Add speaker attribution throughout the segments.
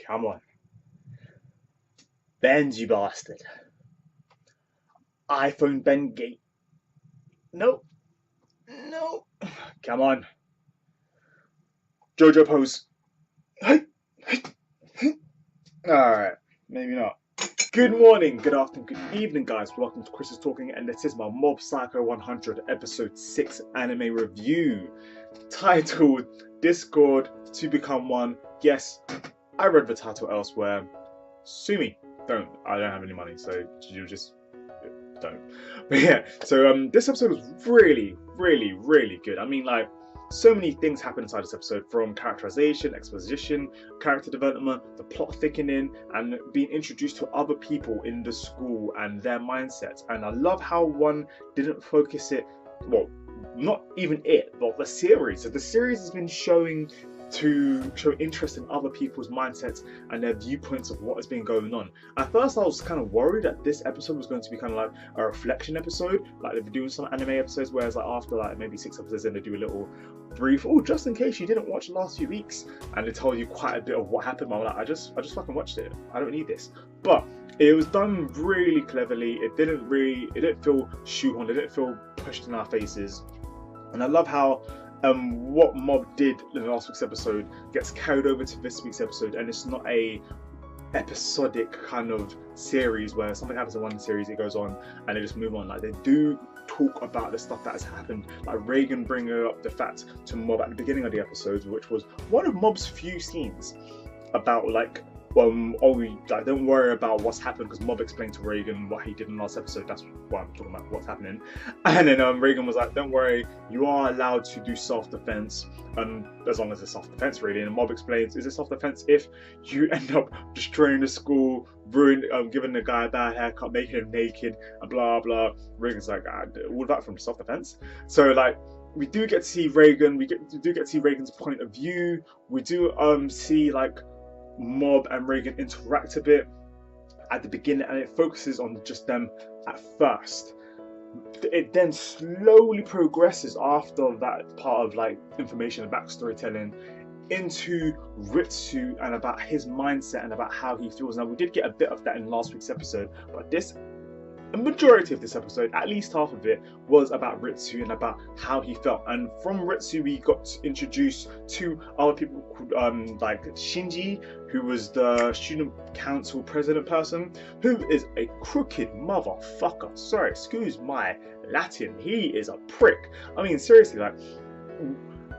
Speaker 1: Come on. Benji bastard. iPhone Ben Gate. No. No. Come on. Jojo pose. Alright, maybe not. Good morning, good afternoon, good evening, guys. Welcome to Chris is Talking, and this is my Mob Psycho 100 episode 6 anime review. Titled Discord to Become One. Yes, I read the title elsewhere. Sue me. Don't. I don't have any money, so you just don't. But yeah, so this episode was really good. I mean, like, so many things happen inside this episode, from characterization, exposition, character development, the plot thickening, and being introduced to other people in the school and their mindsets. And I love how one didn't focus it, well, not even it, but the series. So the series has been showing interest in other people's mindsets and their viewpoints of what has been going on. At first I was kind of worried that this episode was going to be kind of like a reflection episode, like they've been doing some anime episodes, whereas like after like maybe 6 episodes in, they do a little brief, oh, just in case you didn't watch the last few weeks, and they tell you quite a bit of what happened. I'm like, I just fucking watched it, I don't need this. But it was done really cleverly. It didn't feel shoehorned, it didn't feel pushed in our faces. And I love how what Mob did in last week's episode gets carried over to this week's episode, and it's not a episodic kind of series where something happens in one series, it goes on and they just move on. Like, they do talk about the stuff that has happened, like Reagan bringing up the fact to Mob at the beginning of the episode, which was one of Mob's few scenes about like, like, don't worry about what's happened, because Mob explained to Reagan what he did in the last episode. That's what I'm talking about, what's happening. And then Reagan was like, don't worry, you are allowed to do self-defense, as long as it's self-defense, really. And Mob explains, is it self-defense if you end up destroying the school, giving the guy a bad haircut, making him naked, and blah blah. Reagan's like, all that from self-defense. So like, we do get to see Reagan, we do get to see Reagan's point of view. We do see like Mob and Reagan interact a bit at the beginning, and it focuses on just them at first. It then slowly progresses after that part of like information and backstory telling into Ritsu and about his mindset and about how he feels. Now, we did get a bit of that in last week's episode, but a majority of this episode, at least half of it, was about Ritsu and about how he felt. And from Ritsu, we got introduced to other people called, like Shinji, who was the student council president person, who is a crooked motherfucker. Sorry, excuse my Latin. He is a prick. I mean, seriously, like,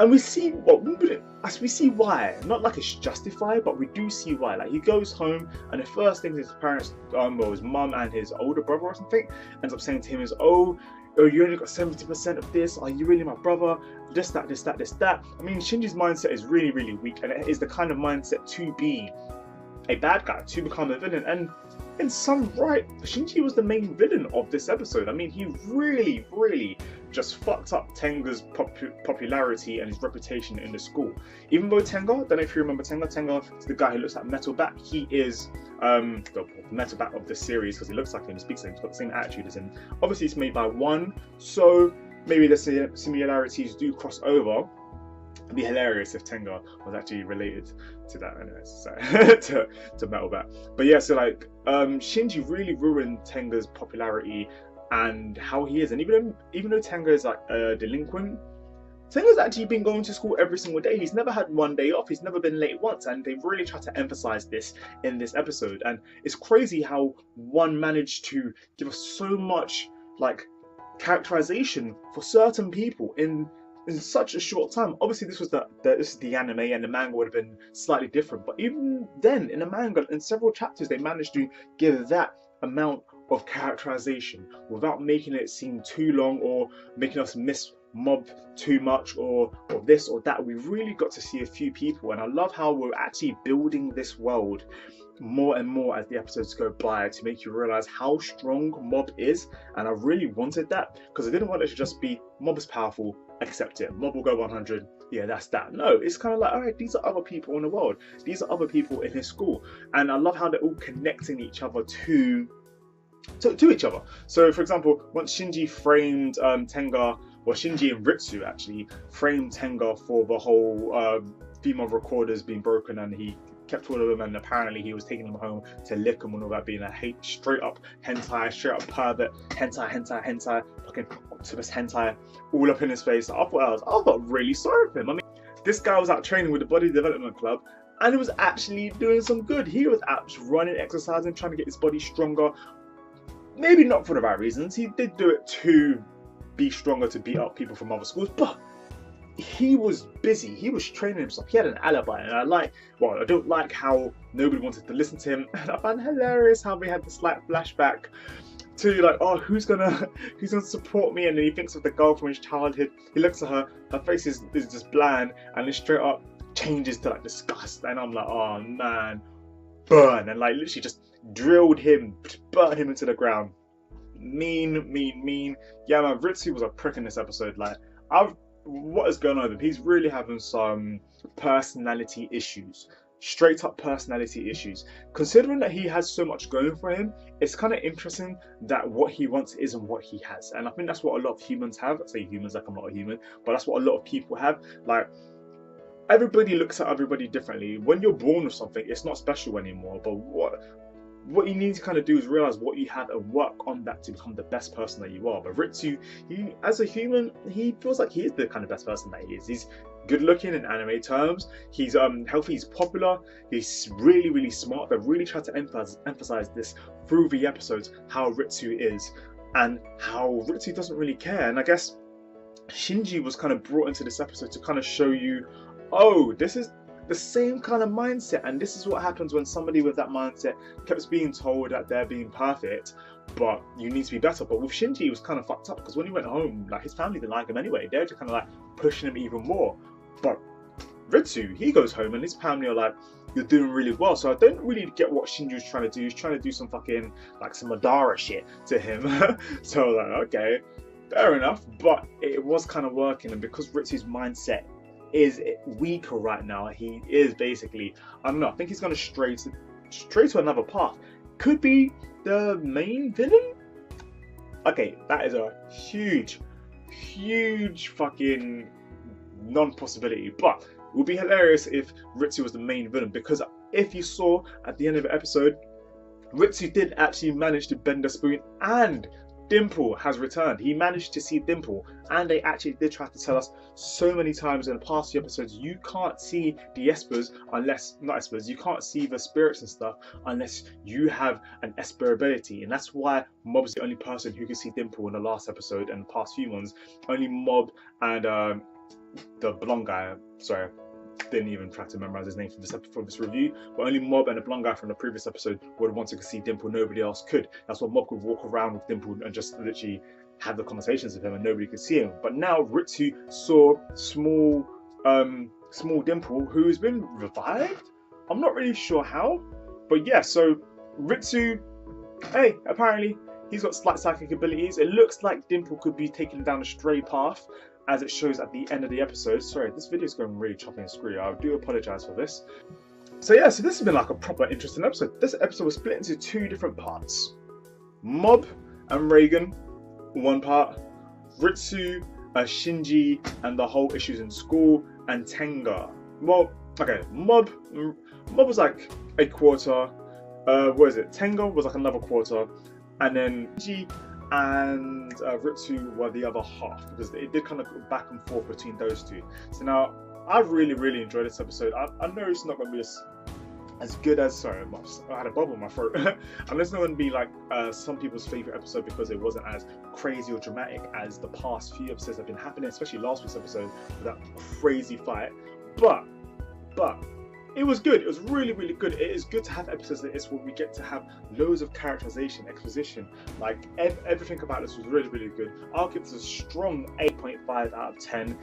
Speaker 1: and we see why. Not like it's justified, but we do see why. Like, he goes home, and the first thing his parents, his mum and his older brother or something, ends up saying to him is, oh, you only got 70% of this. Are you really my brother? This, that. I mean, Shinji's mindset is really weak, and it is the kind of mindset to be a bad guy, to become a villain. And in some right, Shinji was the main villain of this episode. I mean, he really just fucked up Tenga's popularity and his reputation in the school. Even though Tenga, I don't know if you remember Tenga is the guy who looks like Metal Bat. He is the Metal Bat of the series, because he looks like him, speaks like him, he's got the same attitude as him. Obviously, it's made by one, so maybe the similarities do cross over. It'd be hilarious if Tenga was actually related to that, anyways, so to Metal Bat. But yeah, so like, Shinji really ruined Tenga's popularity and how he is. And even though Tenga is like a delinquent, Tenga's actually been going to school every single day. He's never had one day off. He's never been late once, and they've really tried to emphasize this in this episode. And it's crazy how one managed to give us so much like characterization for certain people in such a short time. Obviously, this is the anime, and the manga would have been slightly different. But even then, in the manga, in several chapters, they managed to give that amount of characterization without making it seem too long or making us miss Mob too much or this or that. We really got to see a few people, and I love how we're actually building this world more and more as the episodes go by to make you realize how strong Mob is. And I really wanted that, because I didn't want it to just be Mob is powerful, accept it, Mob will go 100, yeah, that's that. No, it's kind of like, all right, these are other people in the world, these are other people in his school, and I love how they're all connecting each other to each other. So for example, once Shinji framed Tenga, well, Shinji and Ritsu actually framed Tenga for the whole female recorders being broken, and he kept all of them, and apparently he was taking them home to lick them and all that, being a straight up hentai, straight up pervert, hentai, fucking octopus hentai, all up in his face. I felt really sorry for him. I mean, this guy was out training with the Body Development Club, and he was actually doing some good. He was out running, exercising, trying to get his body stronger. Maybe not for the right reasons. He did do it to be stronger, to beat up people from other schools, but he was busy. He was training himself. He had an alibi, and I don't like how nobody wanted to listen to him. And I find it hilarious how they had this like flashback to like, oh, who's gonna support me? And then he thinks of the girl from his childhood. He looks at her. Her face is just bland, and it straight up changes to like disgust. And I'm like, oh man, burn! And like literally just drilled him, burn him into the ground. Mean. Yeah, man, Ritsu was a prick in this episode. Like, what is going on with him? He's really having some personality issues. Straight up personality issues. Considering that he has so much going for him, it's kind of interesting that what he wants isn't what he has. And I think that's what a lot of humans have. I say humans like I'm not a human, but that's what a lot of people have. Like, everybody looks at everybody differently. When you're born with something, it's not special anymore. But what you need to kind of do is realize what you have and work on that to become the best person that you are. But Ritsu, he, as a human, he feels like he is the kind of best person that he is. He's good looking in anime terms. He's healthy. He's popular. He's really smart. They really try to emphasize this through the episodes, how Ritsu is and how Ritsu doesn't really care. And I guess Shinji was kind of brought into this episode to kind of show you, oh, this is the same kind of mindset, and this is what happens when somebody with that mindset keeps being told that they're being perfect, but you need to be better. But with Shinji, he was kind of fucked up, because when he went home, like, his family didn't like him anyway. They're just kind of like pushing him even more. But Ritsu, he goes home and his family are like, you're doing really well. So I don't really get what Shinji was trying to do. He's trying to do some fucking like some Madara shit to him. So like, okay, fair enough, but it was kind of working. And because Ritsu's mindset is weaker right now, he is basically, I don't know, I think he's going to stray to another path. Could be the main villain. Okay, that is a huge fucking non-possibility, but it would be hilarious if Ritsu was the main villain, because if you saw at the end of the episode, Ritsu did actually manage to bend the spoon, and Dimple has returned. He managed to see Dimple, and they actually did try to tell us so many times in the past few episodes, you can't see the espers unless, not espers, you can't see the spirits and stuff unless you have an esper ability. And that's why Mob's the only person who could see Dimple in the last episode and the past few ones. Only Mob and the blonde guy, sorry, didn't even try to memorize his name for this review, but only Mob and the blonde guy from the previous episode would have wanted to see Dimple. Nobody else could. That's why Mob could walk around with Dimple and just literally have the conversations with him, and nobody could see him. But now Ritsu saw small Dimple, who's been revived. I'm not really sure how, but yeah. So Ritsu, hey, apparently he's got slight psychic abilities. It looks like Dimple could be taken down a stray path, as it shows at the end of the episode. Sorry, this video is going really choppy and screwy. I do apologize for this. So yeah, so this has been like a proper interesting episode. This episode was split into two different parts. Mob and Reagan, one part. Ritsu, Shinji, and the whole issues in school, and Tenga. Well, okay, Mob was like a quarter. What is it? Tenga was like another quarter, and then Shinji and Ritsu were the other half, because it did kind of go back and forth between those two. So now, I've really enjoyed this episode. I know it's not going to be as good as, sorry, I had a bubble in my throat. I know it's not going to be like some people's favourite episode, because it wasn't as crazy or dramatic as the past few episodes have been happening, especially last week's episode with that crazy fight. But it was good. It was really good. It is good to have episodes like this where we get to have loads of characterization, exposition. Like everything about this was really good. I'll give this a strong 8.5 out of 10.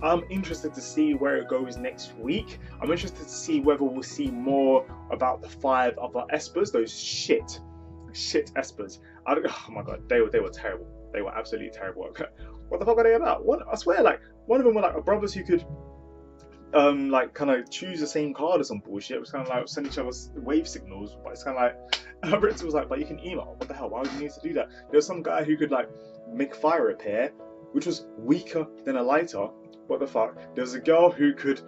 Speaker 1: I'm interested to see where it goes next week. I'm interested to see whether we'll see more about the 5 other espers, those shit espers. Oh my god, they were terrible. They were absolutely terrible. What the fuck are they about? I swear, like one of them were like brothers who could like kind of choose the same card or some bullshit. It was kind of like send each other wave signals, but it's kind of like Ritsu was like, but you can email. What the hell? Why would you need to do that? There was some guy who could like make fire appear, which was weaker than a lighter, what the fuck? There was a girl who could,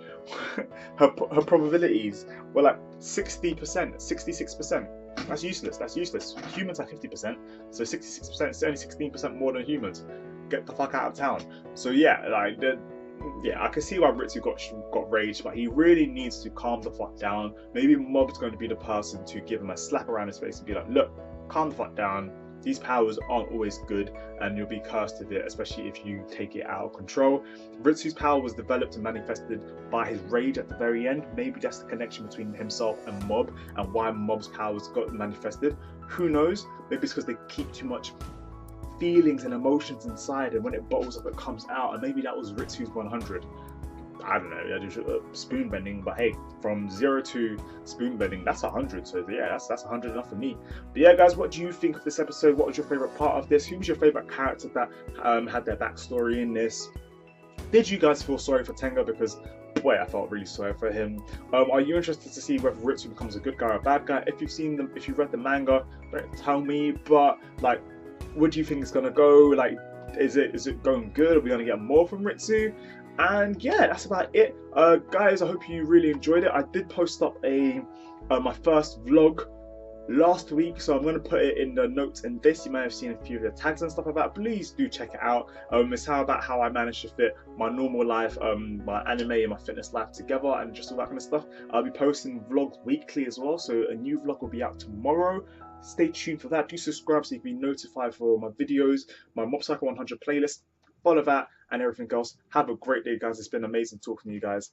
Speaker 1: her probabilities were like 60%, 66%. That's useless. That's useless. Humans are 50%, so 66% is only 16% more than humans. Get the fuck out of town. So yeah, like yeah, I can see why Ritsu got rage, but he really needs to calm the fuck down. Maybe Mob's going to be the person to give him a slap around his face and be like, look, calm the fuck down. These powers aren't always good, and you'll be cursed with it, especially if you take it out of control. Ritsu's power was developed and manifested by his rage at the very end. Maybe that's the connection between himself and Mob, and why Mob's powers got manifested. Who knows? Maybe it's because they keep too much feelings and emotions inside, and when it bottles up, it comes out. And maybe that was Ritsu's 100. I don't know, just spoon bending, but hey, from 0 to spoon bending, that's 100. So yeah, that's 100 enough for me. But yeah, guys, what do you think of this episode? What was your favorite part of this? Who was your favorite character that had their backstory in this? Did you guys feel sorry for Tenga? Because boy, I felt really sorry for him. Are you interested to see whether Ritsu becomes a good guy or a bad guy? If you've seen them, if you've read the manga, don't tell me. But like, what do you think it's gonna go? Like, is it going good? Are we gonna get more from Ritsu? And yeah, that's about it. Guys, I hope you really enjoyed it. I did post up my first vlog last week, so I'm going to put it in the notes in this. You may have seen a few of the tags and stuff like that. Please do check it out. It's about how I managed to fit my normal life, my anime and my fitness life together, and just all that kind of stuff. I'll be posting vlogs weekly as well, so a new vlog will be out tomorrow. Stay tuned for that. Do subscribe so you can be notified for my videos, my Mob Psycho 100 playlist. Follow that and everything else. Have a great day, guys. It's been amazing talking to you guys.